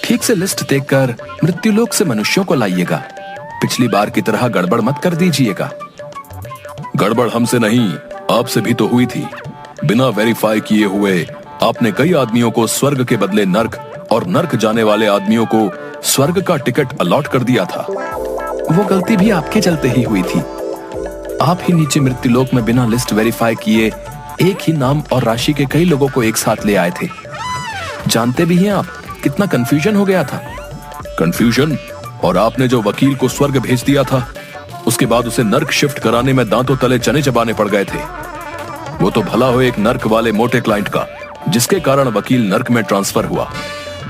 ठीक से लिस्ट देखकर मृत्युलोक से मनुष्यों को लाइएगा। पिछली बार की तरह गड़बड़ मत कर दीजिएगा। गड़बड़ हमसे नहीं, आपसे भी तो हुई थी। बिना वेरीफाई किए हुए आपने कई आदमियों को स्वर्ग के बदले नर्क और नर्क जाने वाले आदमियों को स्वर्ग का टिकट अलॉट कर दिया था। वो गलती भी आपके चलते ही हुई थी। आप ही नीचे मृत्युलोक में बिना लिस्ट वेरीफाई किए एक ही नाम और राशि के कई लोगों को एक साथ ले आए थे। जानते भी हैं आप कितना कंफ्यूजन हो गया था। कंफ्यूजन? और आपने जो वकील को स्वर्ग भेज दिया था, उसके बाद उसे नर्क शिफ्ट कराने में दांतों तले चने चबाने पड़ गए थे। वो तो भला हो एक नर्क वाले मोटे क्लाइंट का, जिसके कारण वकील नर्क में ट्रांसफर हुआ।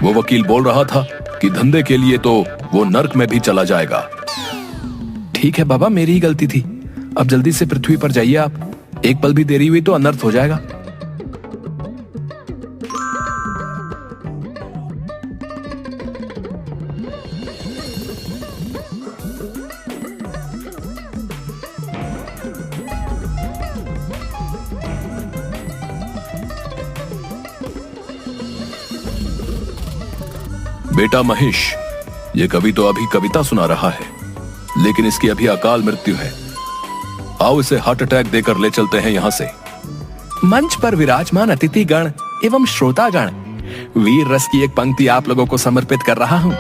वो वकील बोल रहा था कि धंधे के लिए तो वो नर्क में भी चला जाएगा। ठीक है बाबा, मेरी ही गलती थी। अब जल्दी से पृथ्वी पर जाइए आप। एक पल भी देरी हुई तो अनर्थ हो जाएगा। बेटा महेश, ये कवि तो अभी कविता सुना रहा है, लेकिन इसकी अभी अकाल मृत्यु है। आओ इसे हार्ट अटैक देकर ले चलते हैं यहाँ से। मंच पर विराजमान अतिथिगण एवं श्रोतागण, वीर रस की एक पंक्ति आप लोगों को समर्पित कर रहा हूँ।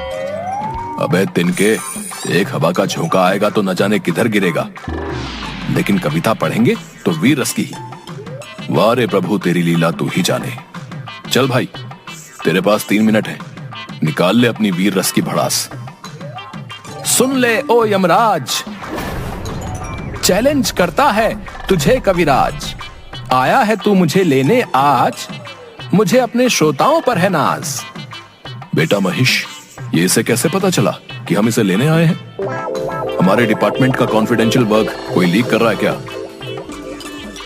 अबे तिनके, एक हवा का झोंका आएगा तो न जाने किधर गिरेगा, लेकिन कविता पढ़ेंगे तो वीर रस की ही। वाह रे प्रभु, तेरी लीला तू ही जाने। चल भाई, तेरे पास 3 मिनट है, निकाल ले अपनी वीर रस की भड़ास। सुन ले ओ यमराज, चैलेंज करता है तुझे कविराज। आया है तू मुझे लेने आज, मुझे अपने श्रोताओं पर है नाज। बेटा महेश, ये इसे कैसे पता चला कि हम इसे लेने आए हैं? हमारे डिपार्टमेंट का कॉन्फिडेंशियल वर्क कोई लीक कर रहा है क्या?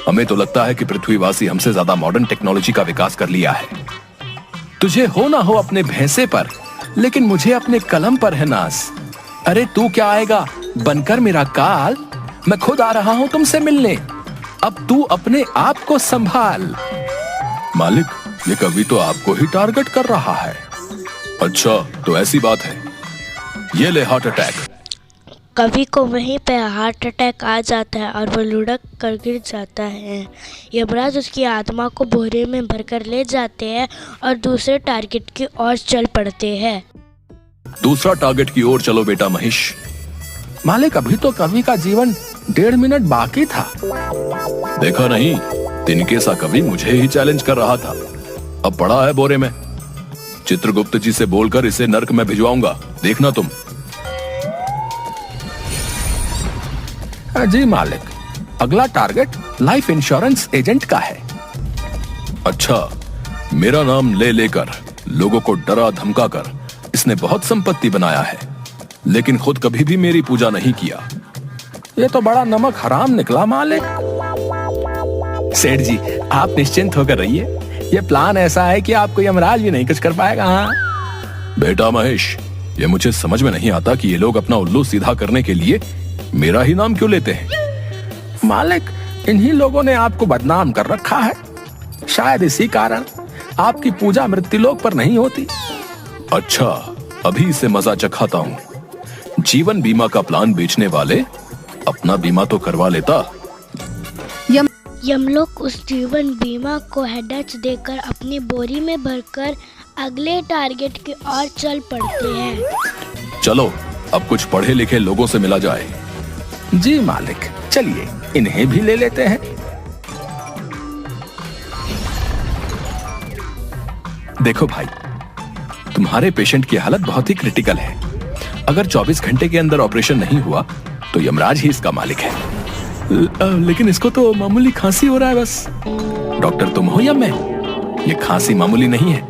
हमें तो लगता है कि पृथ्वीवासी हमसे ज्यादा मॉडर्न टेक्नोलॉजी का विकास कर लिया है। तुझे हो ना हो अपने भैंसे पर, लेकिन मुझे अपने कलम पर है नाज। अरे तू क्या आएगा बनकर मेरा काल, मैं खुद आ रहा हूं तुमसे मिलने। अब तू अपने आप को संभाल। मालिक, ये कवि तो आपको ही टारगेट कर रहा है। अच्छा तो ऐसी बात है, ये ले हार्ट अटैक। कवि को वहीं पे हार्ट अटैक आ जाता है और वो लुढ़क कर गिर जाता है। यमराज उसकी आत्मा को बोरे में भरकर ले जाते हैं और दूसरे टारगेट की ओर चल पड़ते हैं। दूसरा टारगेट की ओर चलो बेटा महेश। मालिक, अभी तो कवि का जीवन 1.5 मिनट बाकी था। देखा नहीं, तिनके सा कवि मुझे ही चैलेंज कर रहा था। अब पड़ा है बोरे में। चित्रगुप्त जी से बोलकर इसे नर्क में भिजवाऊंगा, देखना तुम। जी मालिक, अगला टारगेट लाइफ इंश्योरेंस एजेंट का है। अच्छा, मेरा नाम ले लेकर लोगों को डरा धमका कर इसने बहुत संपत्ति बनाया है, लेकिन खुद कभी भी मेरी पूजा नहीं किया। ये तो बड़ा नमक हराम निकला मालिक। सेठ जी, आप निश्चिंत होकर रहिए। ये प्लान ऐसा है कि आपको यमराज भी नहीं कुछ कर पाएगा। हाँ बेटा महेश, ये मुझे समझ में नहीं आता कि ये लोग अपना उल्लू सीधा करने के लिए मेरा ही नाम क्यों लेते हैं। मालिक, इन्हीं लोगों ने आपको बदनाम कर रखा है। शायद इसी कारण आपकी पूजा मृत्युलोक पर नहीं होती। अच्छा, अभी इसे मजा चखाता हूँ। जीवन बीमा का प्लान बेचने वाले अपना बीमा तो करवा लेता। यमलोक उस जीवन बीमा को हेडच देकर अपनी बोरी में भरकर अगले टारगेट की ओर चल पड़ते हैं। चलो, अब कुछ पढ़े लिखे लोगों से मिला जाए। जी मालिक, चलिए इन्हें भी ले लेते हैं। देखो भाई, तुम्हारे पेशेंट की हालत बहुत ही क्रिटिकल है। अगर 24 घंटे के अंदर ऑपरेशन नहीं हुआ तो यमराज ही इसका मालिक है। लेकिन इसको तो मामूली खांसी हो रहा है बस। डॉक्टर तुम हो या मैं? ये खांसी मामूली नहीं है।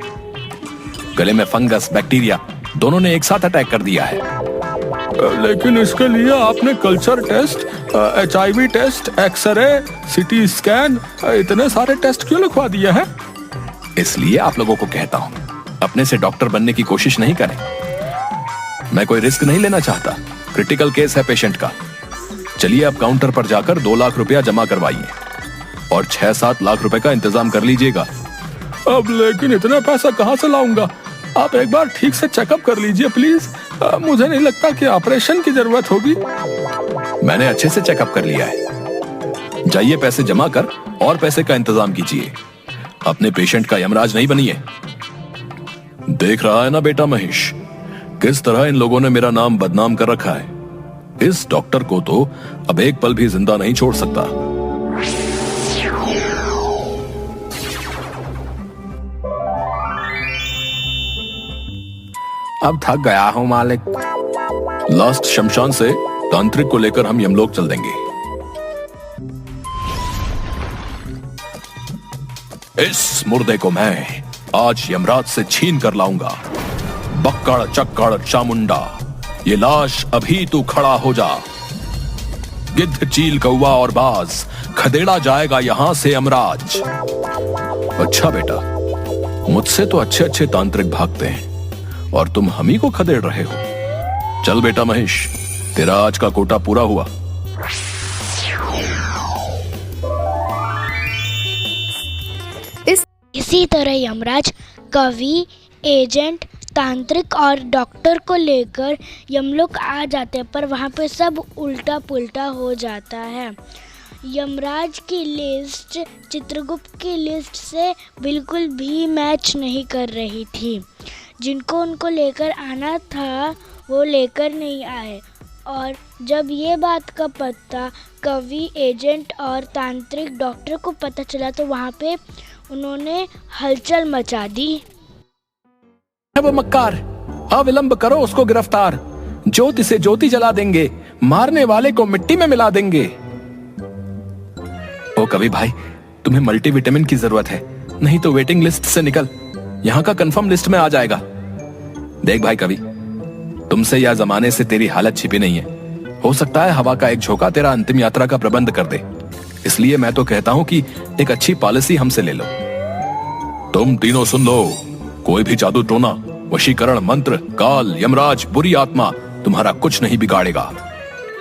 गले में फंगस, बैक्टीरिया दोनों ने एक साथ अटैक कर दिया है। लेकिन इसके लिए आपने culture test, HIV test, x-ray, CT scan, इतने सारे टेस्ट क्यों लिखवा दिए हैं? इसलिए आप लोगों को कहता हूँ, अपने से डॉक्टर बनने की कोशिश नहीं करें। मैं कोई रिस्क नहीं लेना चाहता। क्रिटिकल केस है पेशेंट का। चलिए अब काउंटर पर जाकर 2 लाख रुपया जमा करवाइए। और 6-7 लाख रुपए का इंतजाम कर लीजिएगा। अब लेकिन इतना पैसा कहाँ से लाऊंगा? आप एक बार ठीक से चेकअप कर लीजिए प्लीज। मुझे नहीं लगता कि ऑपरेशन की जरूरत होगी। मैंने अच्छे से चेकअप कर लिया है। जाइए पैसे जमा कर और पैसे का इंतजाम कीजिए। अपने पेशेंट का यमराज नहीं बनिए। देख रहा है ना बेटा महेश, किस तरह इन लोगों ने मेरा नाम बदनाम कर रखा है। इस डॉक्टर को तो अब एक पल भी जिंदा नहीं छोड़ सकता। अब थक गया हूँ मालिक। लास्ट शमशान से तांत्रिक को लेकर हम यमलोक चल देंगे। इस मुर्दे को मैं आज यमराज से छीन कर लाऊंगा। बक्कड़ चक्कड़ चामुंडा, ये लाश अभी तू खड़ा हो जा। गिद्ध चील कौवा और बाज, खदेड़ा जाएगा यहां से यमराज। अच्छा बेटा, मुझसे तो अच्छे अच्छे तांत्रिक भागते हैं और तुम हम ही को खदेड़ रहे हो। चल बेटा महेश, तेरा आज का कोटा पूरा हुआ। इसी तरह यमराज कवि, एजेंट, तांत्रिक और डॉक्टर को लेकर यमलोक आ जाते हैं, पर वहाँ पे सब उल्टा पुल्टा हो जाता है। यमराज की लिस्ट चित्रगुप्त की लिस्ट से बिल्कुल भी मैच नहीं कर रही थी। जिनको उनको लेकर आना था वो लेकर नहीं आए, और जब ये बात का पता कवि, एजेंट और तांत्रिक डॉक्टर को पता चला तो वहाँ पे उन्होंने हलचल मचा दी। वो मक्कार, अविलंब करो उसको गिरफ्तार। ज्योति से ज्योति जला देंगे, मारने वाले को मिट्टी में मिला देंगे। ओ कवि भाई, तुम्हें मल्टीविटामिन की जरूरत है, नहीं तो वेटिंग लिस्ट से निकल। यहाँ का कंफर्म लिस्ट में आ जाएगा। देख भाई कवि, तुमसे या जमाने से तेरी हालत छिपी नहीं है। हो सकता है हवा का एक झोंका तेरा अंतिम यात्रा का प्रबंध कर दे। इसलिए मैं तो कहता हूं कि एक अच्छी पॉलिसी हमसे ले लो। तुम तीनों सुन लो, कोई भी जादू टोना, वशीकरण मंत्र, काल, यमराज, बुरी आत्मा तुम्हारा कुछ नहीं बिगाड़ेगा।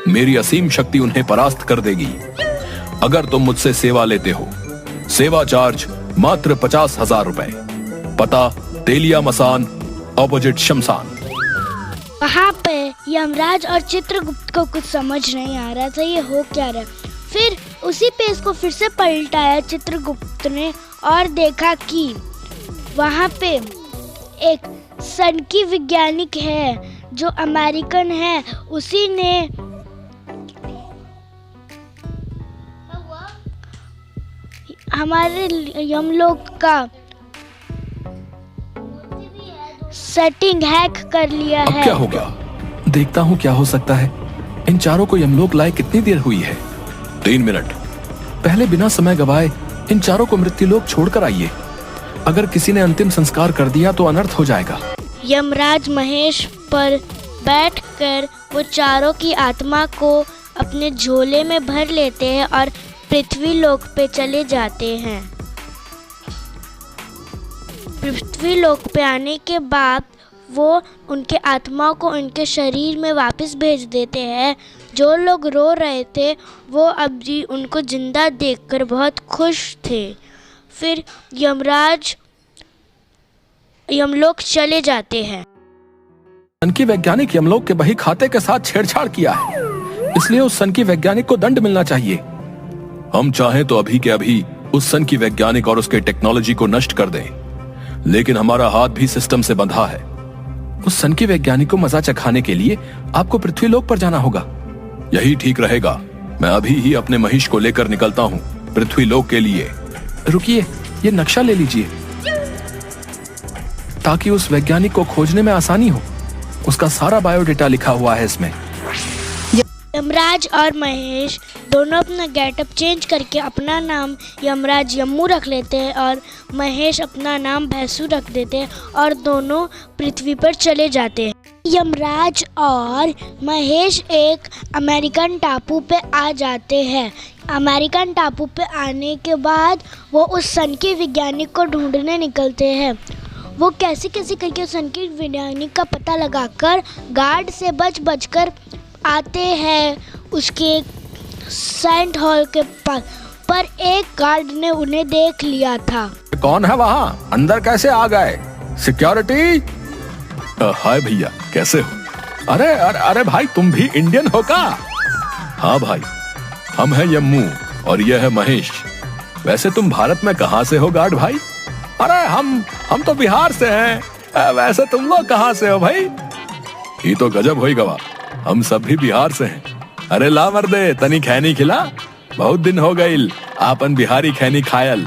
मेरी असीम शक्ति उन्हें परास्त कर देगी। अगर तुम मुझसे सेवा लेते हो, सेवा चार्ज मात्र 50,000 रुपए। पता तेलिया मसान, ऑपोजिट शमशान। वहाँ पे यमराज और चित्रगुप्त को कुछ समझ नहीं आ रहा था ये हो क्या रहा। फिर उसी पेज को फिर से पलटाया चित्रगुप्त ने और देखा कि वहाँ पे एक सनकी वैज्ञानिक है जो अमेरिकन है। उसी ने हमारे यमलोक का सेटिंग हैक कर लिया अब है। क्या हो गया? देखता हूँ क्या हो सकता है। इन चारों को यमलोक लाए कितनी देर हुई है? 3 मिनट। पहले बिना समय गवाए इन चारों को मृत्युलोक छोड़कर आइए। अगर किसी ने अंतिम संस्कार कर दिया तो अनर्थ हो जाएगा। यमराज महेश पर बैठकर वो चारों की आत्मा को अपने झोले में भर लेते हैं और पृथ्वी लोक पे चले जाते हैं। पृथ्वी लोक पे आने के बाद वो उनके आत्माओं को उनके शरीर में वापस भेज देते हैं। जो लोग रो रहे थे वो अब भी उनको जिंदा देखकर बहुत खुश थे। फिर यमराज यमलोक चले जाते हैं। सनकी वैज्ञानिक यमलोक के बही खाते के साथ छेड़छाड़ किया है, इसलिए उस सनकी वैज्ञानिक को दंड मिलना चाहिए। हम चाहें तो अभी के अभी उस सनकी वैज्ञानिक और उसके टेक्नोलॉजी को नष्ट कर दें, लेकिन हमारा हाथ भी सिस्टम से बंधा है। उस सनकी वैज्ञानिक को मजा चखाने के लिए आपको पृथ्वीलोक पर जाना होगा। यही ठीक रहेगा। मैं अभी ही अपने महिष को लेकर निकलता हूँ पृथ्वीलोक के लिए। रुकिए, ये नक्शा ले लीजिए ताकि उस वैज्ञानिक को खोजने में आसानी हो। उसका सारा बायोडेटा लिखा हुआ है इसमें। यमराज और महेश दोनों अपना गेटअप चेंज करके अपना नाम यमराज यम्मू रख लेते हैं और महेश अपना नाम भैंसू रख देते हैं और दोनों पृथ्वी पर चले जाते हैं। यमराज और महेश एक अमेरिकन टापू पे आ जाते हैं। अमेरिकन टापू पे आने के बाद वो उस सनकी वैज्ञानिक को ढूंढने निकलते हैं। वो कैसे कैसे करके उस सनकी वैज्ञानिक का पता लगाकर गार्ड से बच कर आते हैं उसके सेंट हॉल के पास। पर एक गार्ड ने उन्हें देख लिया था। कौन है वहाँ? अंदर कैसे आ गए? सिक्योरिटी! हाय भैया, कैसे हो? अरे भाई, तुम भी इंडियन हो का? हाँ भाई, हम हैं यम्मू और यह है महेश। वैसे तुम भारत में कहाँ से हो गार्ड भाई? अरे हम तो बिहार से हैं। वैसे तुम लोग कहाँ से हो भाई? ये तो गजब होई गवा, हम सब भी बिहार से हैं। अरे ला मर्दे, तनी खैनी खिला। बहुत दिन हो गईल आपन बिहारी खैनी खायल।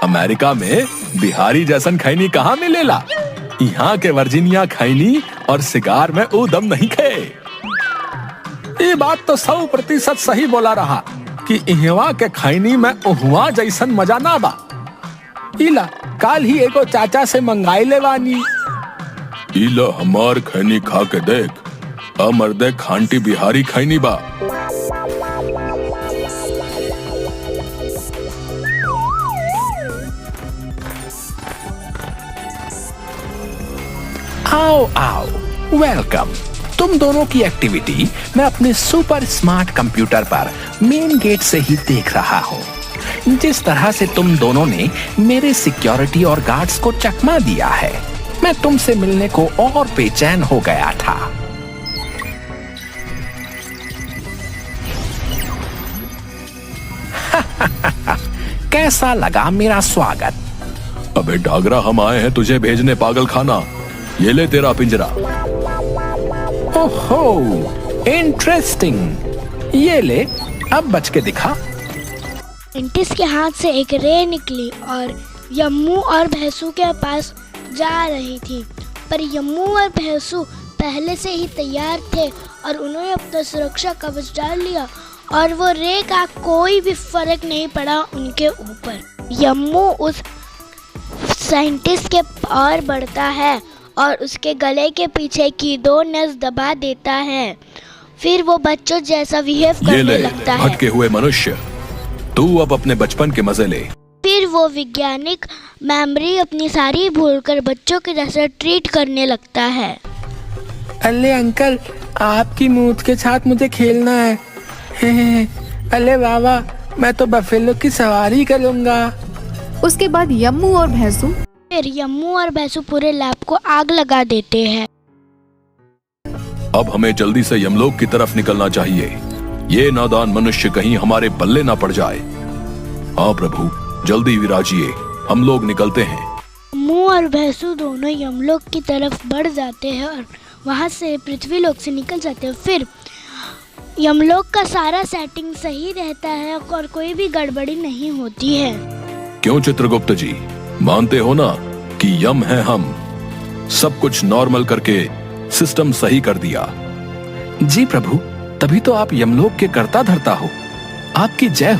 अमेरिका में बिहारी जैसन खैनी कहाँ मिलेला? यहाँ के वर्जीनिया खैनी और सिगार में ऊ दम नहीं खे। ये बात तो 100% सही बोला रहा कि इहवा के खैनी में उहवा जैसन मजा ना बा। इला काल ही एगो चाचा से मंगाई ले बानी। इला हमार खैनी खा के देख, मर्दे खांटी बिहारी खैनी बा। आओ आओ, वेलकम। तुम दोनों की एक्टिविटी मैं अपने सुपर स्मार्ट कंप्यूटर पर मेन गेट से ही देख रहा हूँ। जिस तरह से तुम दोनों ने मेरे सिक्योरिटी और गार्ड्स को चकमा दिया है, मैं तुमसे मिलने को और बेचैन हो गया था। कैसा लगा मेरा स्वागत? अबे डागरा, हम आए हैं तुझे भेजने पागल खाना। ये ले तेरा पिंजरा। ओहो, इंटरेस्टिंग। ये ले, अब बच के दिखा। साइंटिस्ट के हाथ से एक रे निकली और यम्मू और भैंसू के पास जा रही थी, पर यम्मू और भैंसू पहले से ही तैयार थे और उन्होंने अपना सुरक्षा कवच डाल लिया और वो रे का कोई भी फर्क नहीं पड़ा उनके ऊपर। यम्मू उस साइंटिस्ट के पार बढ़ता है और उसके गले के पीछे की 2 नस दबा देता है। फिर वो बच्चों जैसा बिहेव करने लगता है। भटके हुए मनुष्य, तू अब अपने बचपन के मजे ले। फिर वो वैज्ञानिक मेमोरी अपनी सारी भूलकर बच्चों के जैसा ट्रीट करने लगता है। अल्ले अंकल, आपकी मूत के साथ मुझे खेलना है। अल्ले बाबा, मैं तो बफेलो की सवारी करूंगा। उसके बाद यम्मू और भैंसू फिर यम्मू और भैंसू पूरे लैब को आग लगा देते हैं। अब हमें जल्दी से यमलोक की तरफ निकलना चाहिए। ये नादान मनुष्य कहीं हमारे पल्ले ना पड़ जाए। हाँ प्रभु, जल्दी विराजिए, हम लोग निकलते हैं। यम्मू और भैंसू दोनों यमलोक की तरफ बढ़ जाते हैं और वहाँ से पृथ्वी लोक से निकल जाते हैं। फिर यमलोक का सारा सेटिंग सही रहता है और कोई भी गड़बड़ी नहीं होती है। क्यों चित्रगुप्त जी, मानते हो ना कि यम है हम? सब कुछ नॉर्मल करके सिस्टम सही कर दिया। जी प्रभु, तभी तो आप यमलोक के कर्ता धर्ता हो। आपकी जय हो।